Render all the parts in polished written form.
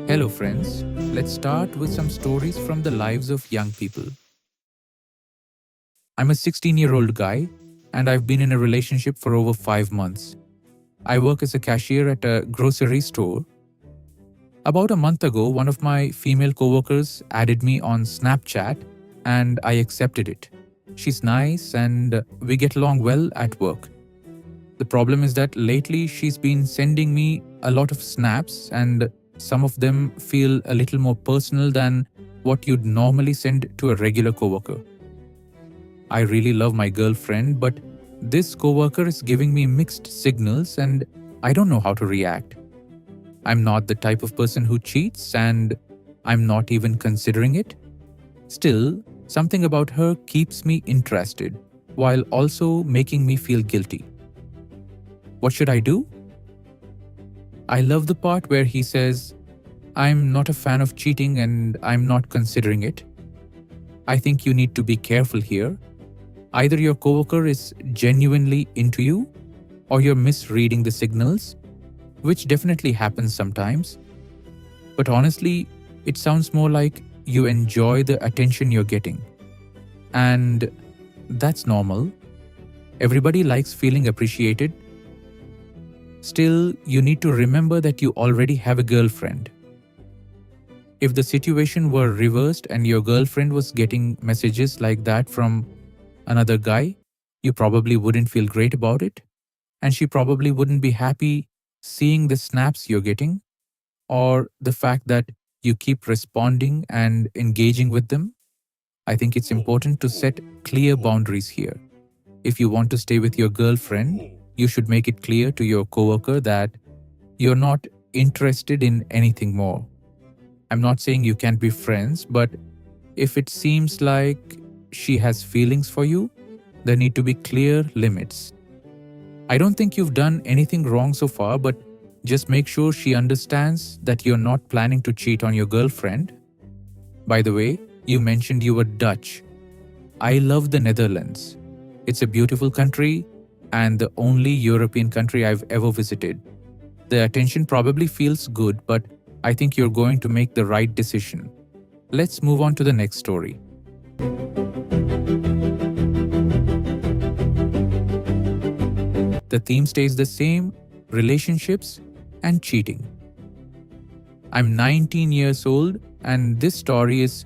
Hello, friends. Let's start with some stories from the lives of young people. I'm a 16-year-old guy, and I've been in a relationship for over 5 months. I work as a cashier at a grocery store. About a month ago, one of my female coworkers added me on Snapchat, and I accepted it. She's nice, and we get along well at work. The problem is that lately she's been sending me a lot of snaps, and some of them feel a little more personal than what you'd normally send to a regular coworker. I really love my girlfriend, but this coworker is giving me mixed signals and I don't know how to react. I'm not the type of person who cheats and I'm not even considering it. Still, something about her keeps me interested while also making me feel guilty. What should I do? I love the part where he says, "I'm not a fan of cheating and I'm not considering it." I think you need to be careful here. Either your coworker is genuinely into you or you're misreading the signals, which definitely happens sometimes. But honestly, it sounds more like you enjoy the attention you're getting. And that's normal. Everybody likes feeling appreciated. Still, you need to remember that you already have a girlfriend. If the situation were reversed and your girlfriend was getting messages like that from another guy, you probably wouldn't feel great about it, and she probably wouldn't be happy seeing the snaps you're getting, or the fact that you keep responding and engaging with them. I think it's important to set clear boundaries here. If you want to stay with your girlfriend, you should make it clear to your coworker that you're not interested in anything more. I'm not saying you can't be friends, but if it seems like she has feelings for you, there need to be clear limits. I don't think you've done anything wrong so far, but just make sure she understands that you're not planning to cheat on your girlfriend. By the way, you mentioned you were Dutch. I love the Netherlands. It's a beautiful country and the only European country I've ever visited. The attention probably feels good, but I think you're going to make the right decision. Let's move on to the next story. The theme stays the same: relationships and cheating. I'm 19 years old, and this story is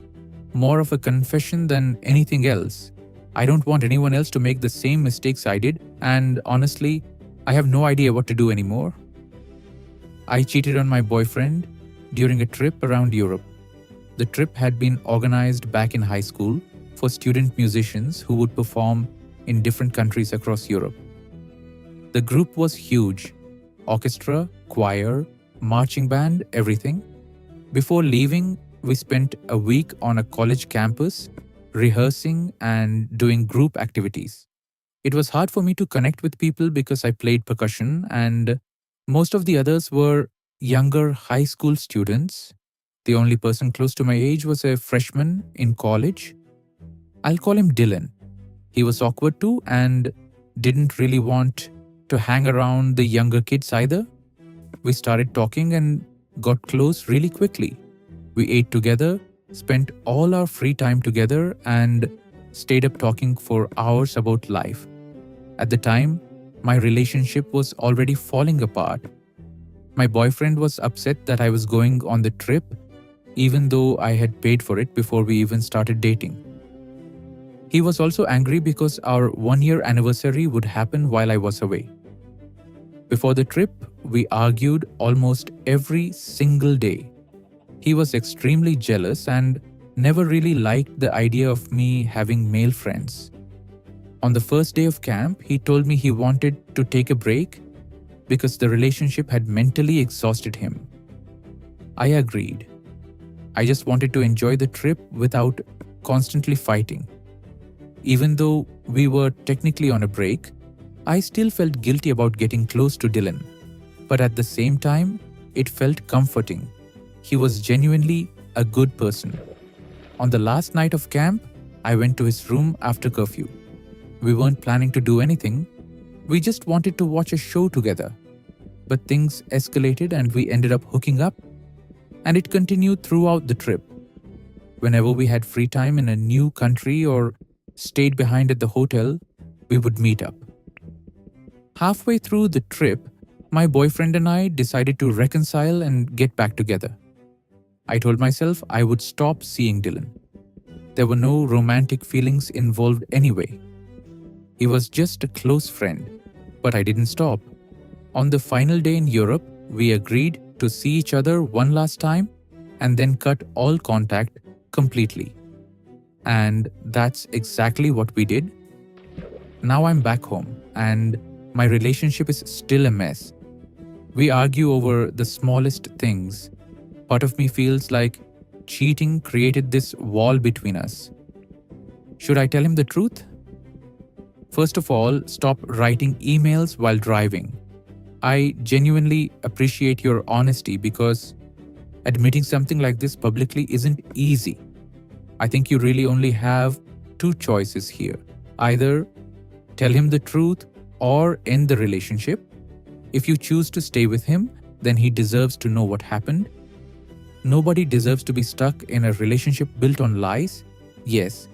more of a confession than anything else. I don't want anyone else to make the same mistakes I did, and honestly, I have no idea what to do anymore. I cheated on my boyfriend during a trip around Europe. The trip had been organized back in high school for student musicians who would perform in different countries across Europe. The group was huge: orchestra, choir, marching band, everything. Before leaving, we spent a week on a college campus rehearsing and doing group activities. It was hard for me to connect with people because I played percussion and most of the others were younger high school students. The only person close to my age was a freshman in college. I'll call him Dylan. He was awkward too and didn't really want to hang around the younger kids either. We started talking and got close really quickly. We ate together, spent all our free time together, and stayed up talking for hours about life. At the time, my relationship was already falling apart. My boyfriend was upset that I was going on the trip, even though I had paid for it before we even started dating. He was also angry because our 1-year anniversary would happen while I was away. Before the trip, we argued almost every single day. He was extremely jealous and never really liked the idea of me having male friends. On the first day of camp, he told me he wanted to take a break because the relationship had mentally exhausted him. I agreed. I just wanted to enjoy the trip without constantly fighting. Even though we were technically on a break, I still felt guilty about getting close to Dylan. But at the same time, it felt comforting. He was genuinely a good person. On the last night of camp, I went to his room after curfew. We weren't planning to do anything. We just wanted to watch a show together. but things escalated and we ended up hooking up, and it continued throughout the trip. Whenever we had free time in a new country or stayed behind at the hotel, we would meet up. Halfway through the trip, my boyfriend and I decided to reconcile and get back together. I told myself I would stop seeing Dylan. There were no romantic feelings involved anyway. He was just a close friend, but I didn't stop. On the final day in Europe, we agreed to see each other one last time and then cut all contact completely. And that's exactly what we did. Now I'm back home and my relationship is still a mess. We argue over the smallest things. Part of me feels like cheating created this wall between us. Should I tell him the truth? First of all, stop writing emails while driving. I genuinely appreciate your honesty because admitting something like this publicly isn't easy. I think you really only have two choices here. Either tell him the truth or end the relationship. If you choose to stay with him, then he deserves to know what happened. Nobody deserves to be stuck in a relationship built on lies. Yes,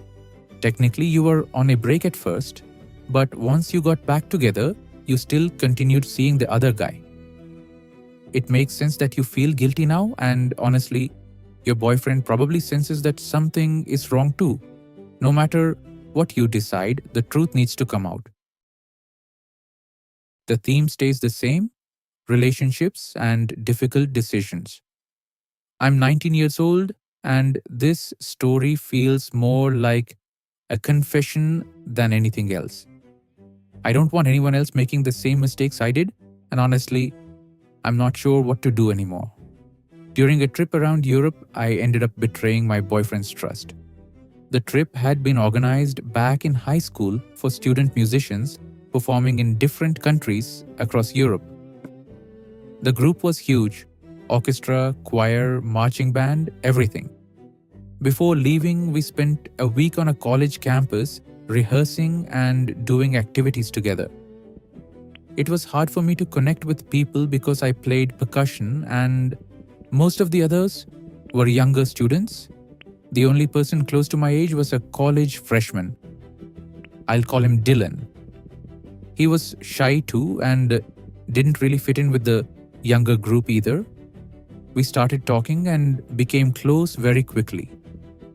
technically you were on a break at first, but once you got back together, you still continued seeing the other guy. It makes sense that you feel guilty now, and honestly, your boyfriend probably senses that something is wrong too. No matter what you decide, the truth needs to come out. The theme stays the same: relationships and difficult decisions. I'm 19 years old, and this story feels more like a confession than anything else. I don't want anyone else making the same mistakes I did, and honestly, I'm not sure what to do anymore. During a trip around Europe, I ended up betraying my boyfriend's trust. The trip had been organized back in high school for student musicians performing in different countries across Europe. The group was huge: orchestra, choir, marching band, everything. Before leaving, we spent a week on a college campus rehearsing and doing activities together. It was hard for me to connect with people because I played percussion and most of the others were younger students. The only person close to my age was a college freshman. I'll call him Dylan. He was shy too and didn't really fit in with the younger group either. We started talking and became close very quickly.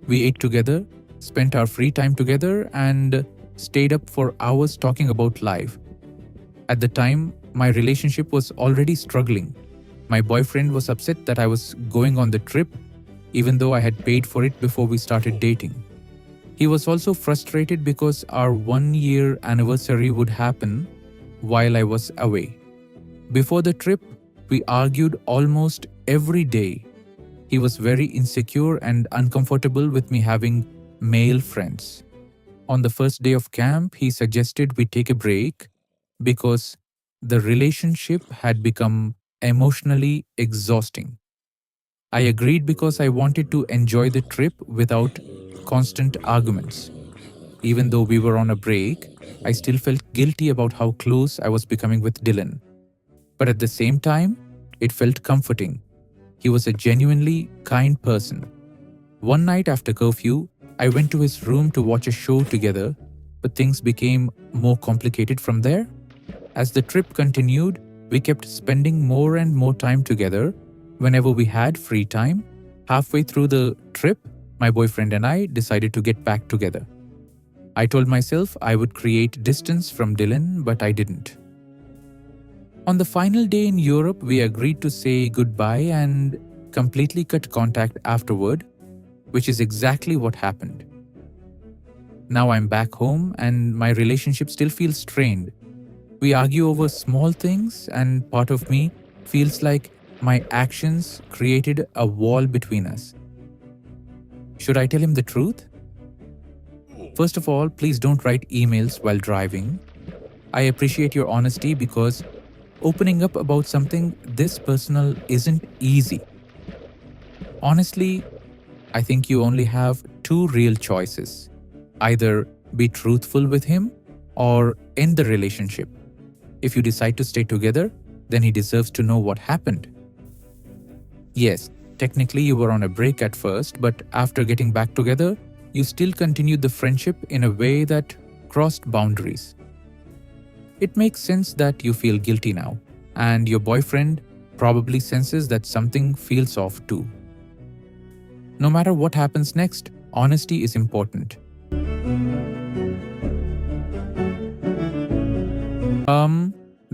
We ate together, spent our free time together, and stayed up for hours talking about life. At the time, my relationship was already struggling. My boyfriend was upset that I was going on the trip, even though I had paid for it before we started dating. He was also frustrated because our 1-year anniversary would happen while I was away. Before the trip, we argued almost every day. He was very insecure and uncomfortable with me having male friends. On the first day of camp, he suggested we take a break because the relationship had become emotionally exhausting. I agreed because I wanted to enjoy the trip without constant arguments. Even though we were on a break, I still felt guilty about how close I was becoming with Dylan. But at the same time, it felt comforting. He was a genuinely kind person. One night after curfew, I went to his room to watch a show together, but things became more complicated from there. As the trip continued, we kept spending more and more time together whenever we had free time. Halfway through the trip, my boyfriend and I decided to get back together. I told myself I would create distance from Dylan, but I didn't. On the final day in Europe, we agreed to say goodbye and completely cut contact afterward, which is exactly what happened. Now I'm back home and my relationship still feels strained. We argue over small things, and part of me feels like my actions created a wall between us. Should I tell him the truth? First of all, please don't write emails while driving. I appreciate your honesty because opening up about something this personal isn't easy. Honestly, I think you only have two real choices. Either be truthful with him or end the relationship. If you decide to stay together, then he deserves to know what happened. Yes, technically you were on a break at first, but after getting back together, you still continued the friendship in a way that crossed boundaries. It makes sense that you feel guilty now, and your boyfriend probably senses that something feels off too. No matter what happens next, honesty is important.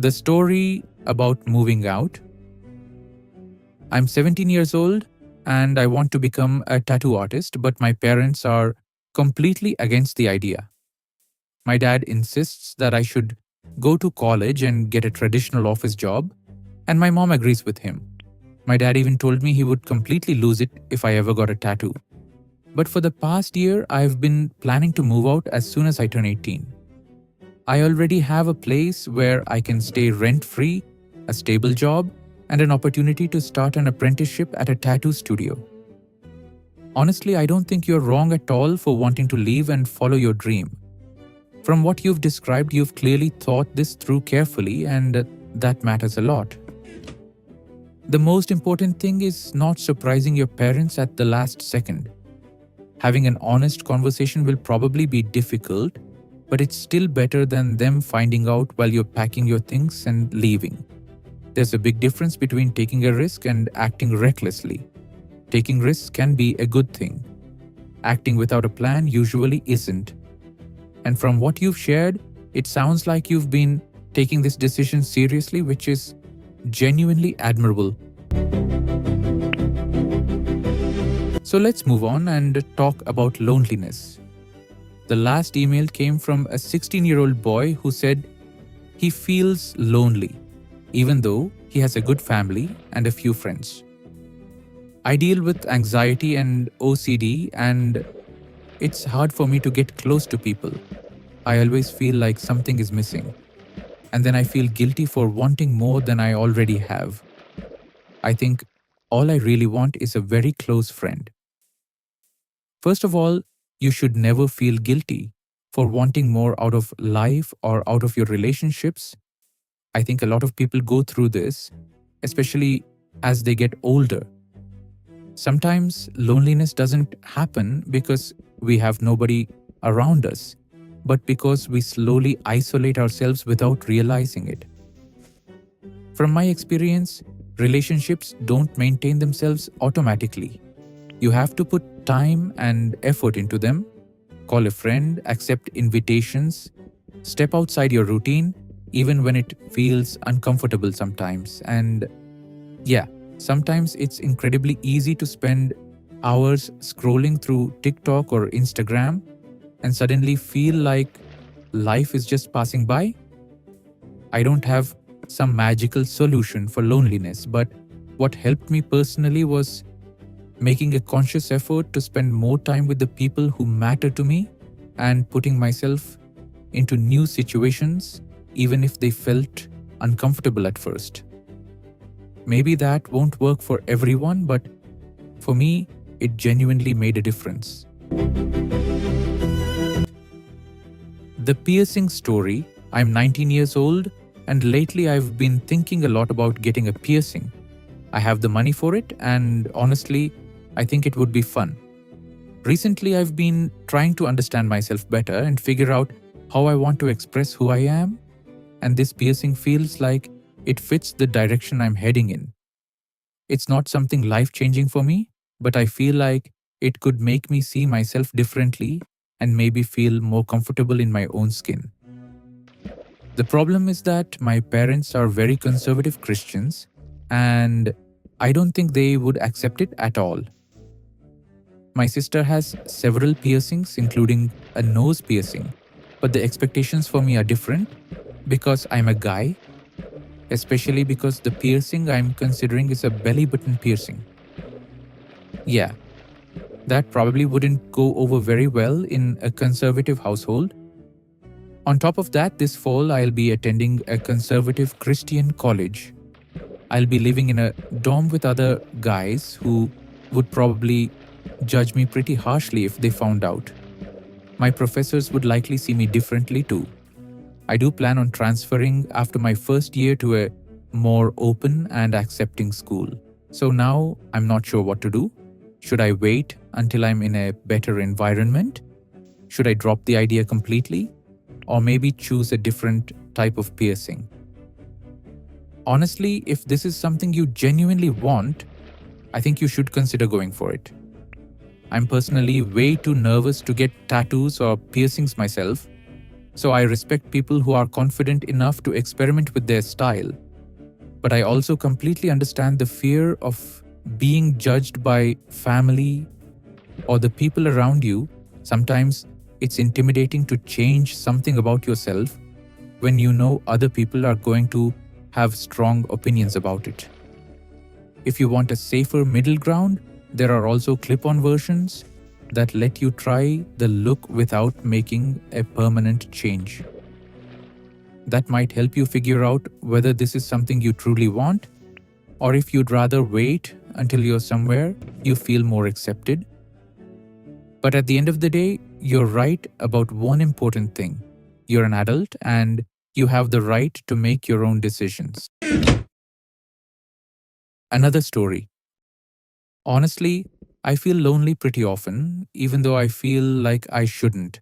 The story about moving out. I'm 17 years old and I want to become a tattoo artist, but my parents are completely against the idea. My dad insists that I should go to college and get a traditional office job, and my mom agrees with him. My dad even told me he would completely lose it if I ever got a tattoo. But for the past year, I've been planning to move out as soon as I turn 18. I already have a place where I can stay rent-free, a stable job, and an opportunity to start an apprenticeship at a tattoo studio. Honestly, I don't think you're wrong at all for wanting to leave and follow your dream. From what you've described, you've clearly thought this through carefully, and that matters a lot. The most important thing is not surprising your parents at the last second. Having an honest conversation will probably be difficult, but it's still better than them finding out while you're packing your things and leaving. There's a big difference between taking a risk and acting recklessly. Taking risks can be a good thing. Acting without a plan usually isn't. And from what you've shared, it sounds like you've been taking this decision seriously, which is genuinely admirable. So let's move on and talk about loneliness. The last email came from a 16-year-old boy who said he feels lonely, even though he has a good family and a few friends. I deal with anxiety and OCD, and it's hard for me to get close to people. I always feel like something is missing, and then I feel guilty for wanting more than I already have. I think all I really want is a very close friend. First of all, you should never feel guilty for wanting more out of life or out of your relationships. I think a lot of people go through this, especially as they get older. Sometimes loneliness doesn't happen because we have nobody around us, but because we slowly isolate ourselves without realizing it. From my experience, relationships don't maintain themselves automatically. You have to put time and effort into them, call a friend, accept invitations, step outside your routine, even when it feels uncomfortable sometimes. And yeah, sometimes it's incredibly easy to spend hours scrolling through TikTok or Instagram and suddenly feel like life is just passing by. I don't have some magical solution for loneliness, but what helped me personally was making a conscious effort to spend more time with the people who matter to me and putting myself into new situations, even if they felt uncomfortable at first. Maybe that won't work for everyone, but for me, it genuinely made a difference. The piercing story. I'm 19 years old, and lately I've been thinking a lot about getting a piercing. I have the money for it, and honestly, I think it would be fun. Recently, I've been trying to understand myself better and figure out how I want to express who I am, and this piercing feels like it fits the direction I'm heading in. It's not something life-changing for me, but I feel like it could make me see myself differently and maybe feel more comfortable in my own skin. The problem is that my parents are very conservative Christians, and I don't think they would accept it at all. My sister has several piercings, including a nose piercing, but the expectations for me are different because I'm a guy, especially because the piercing I'm considering is a belly button piercing. Yeah, that probably wouldn't go over very well in a conservative household. On top of that, this fall I'll be attending a conservative Christian college. I'll be living in a dorm with other guys who would probably judge me pretty harshly if they found out. My professors would likely see me differently too. I do plan on transferring after my first year to a more open and accepting school. So now I'm not sure what to do. Should I wait until I'm in a better environment? Should I drop the idea completely? Or maybe choose a different type of piercing? Honestly, if this is something you genuinely want, I think you should consider going for it. I'm personally way too nervous to get tattoos or piercings myself, so I respect people who are confident enough to experiment with their style. But I also completely understand the fear of being judged by family or the people around you. Sometimes it's intimidating to change something about yourself when you know other people are going to have strong opinions about it. If you want a safer middle ground, there are also clip-on versions that let you try the look without making a permanent change. That might help you figure out whether this is something you truly want, or if you'd rather wait until you're somewhere you feel more accepted. But at the end of the day, you're right about one important thing. You're an adult and you have the right to make your own decisions. Another story. Honestly, I feel lonely pretty often, even though I feel like I shouldn't.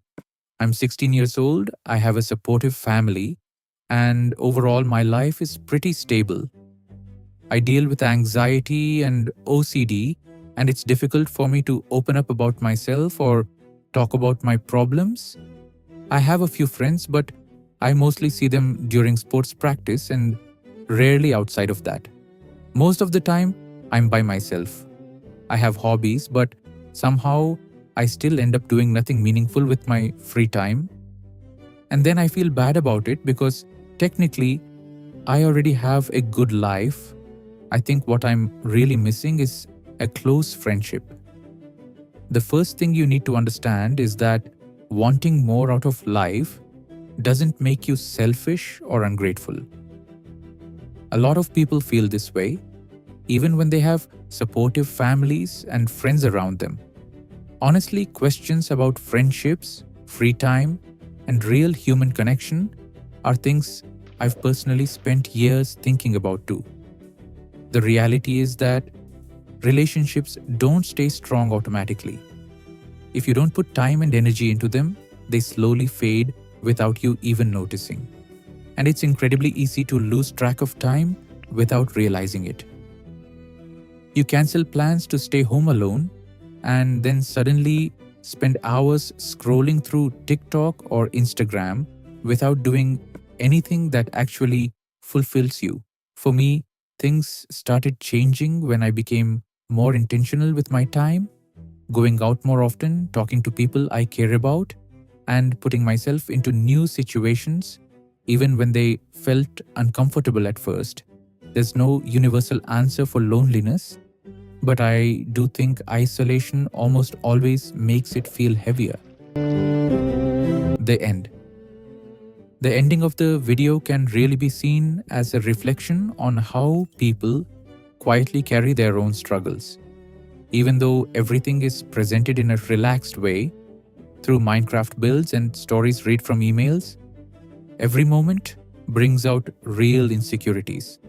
I'm 16 years old, I have a supportive family, and overall my life is pretty stable. I deal with anxiety and OCD, and it's difficult for me to open up about myself or talk about my problems. I have a few friends, but I mostly see them during sports practice and rarely outside of that. Most of the time, I'm by myself. I have hobbies, but somehow I still end up doing nothing meaningful with my free time. And then I feel bad about it because technically I already have a good life. I think what I'm really missing is a close friendship. The first thing you need to understand is that wanting more out of life doesn't make you selfish or ungrateful. A lot of people feel this way, even when they have supportive families and friends around them. Honestly, questions about friendships, free time, and real human connection are things I've personally spent years thinking about too. The reality is that relationships don't stay strong automatically. If you don't put time and energy into them, they slowly fade without you even noticing. And it's incredibly easy to lose track of time without realizing it. You cancel plans to stay home alone and then suddenly spend hours scrolling through TikTok or Instagram without doing anything that actually fulfills you. For me, things started changing when I became more intentional with my time, going out more often, talking to people I care about, and putting myself into new situations even when they felt uncomfortable at first. There's no universal answer for loneliness, but I do think isolation almost always makes it feel heavier. The end. The ending of the video can really be seen as a reflection on how people quietly carry their own struggles. Even though everything is presented in a relaxed way, through Minecraft builds and stories read from emails, every moment brings out real insecurities.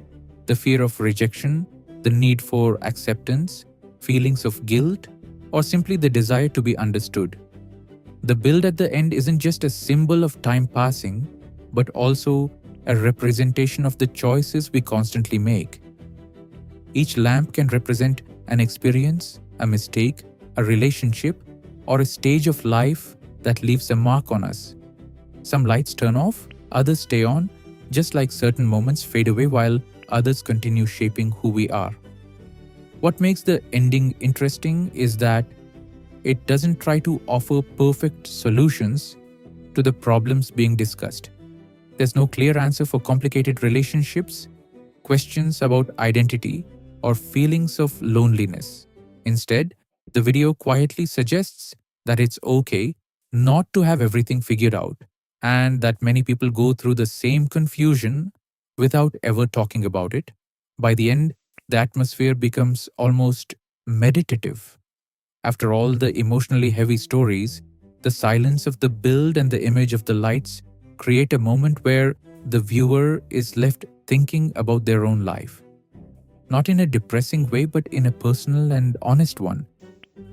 The fear of rejection, the need for acceptance, feelings of guilt, or simply the desire to be understood. The build at the end isn't just a symbol of time passing, but also a representation of the choices we constantly make. Each lamp can represent an experience, a mistake, a relationship, or a stage of life that leaves a mark on us. Some lights turn off, others stay on, just like certain moments fade away while others continue shaping who we are. What makes the ending interesting is that it doesn't try to offer perfect solutions to the problems being discussed. There's no clear answer for complicated relationships, questions about identity, or feelings of loneliness. Instead, the video quietly suggests that it's okay not to have everything figured out, and that many people go through the same confusion without ever talking about it. By the end, the atmosphere becomes almost meditative. After all the emotionally heavy stories, the silence of the build and the image of the lights create a moment where the viewer is left thinking about their own life. Not in a depressing way, but in a personal and honest one.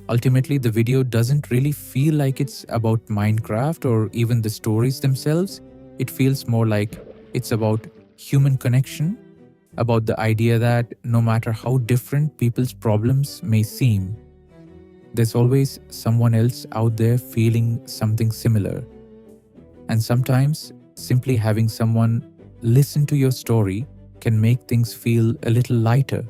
Ultimately, the video doesn't really feel like it's about Minecraft or even the stories themselves. It feels more like it's about human connection, about the idea that no matter how different people's problems may seem, there's always someone else out there feeling something similar. And sometimes simply having someone listen to your story can make things feel a little lighter.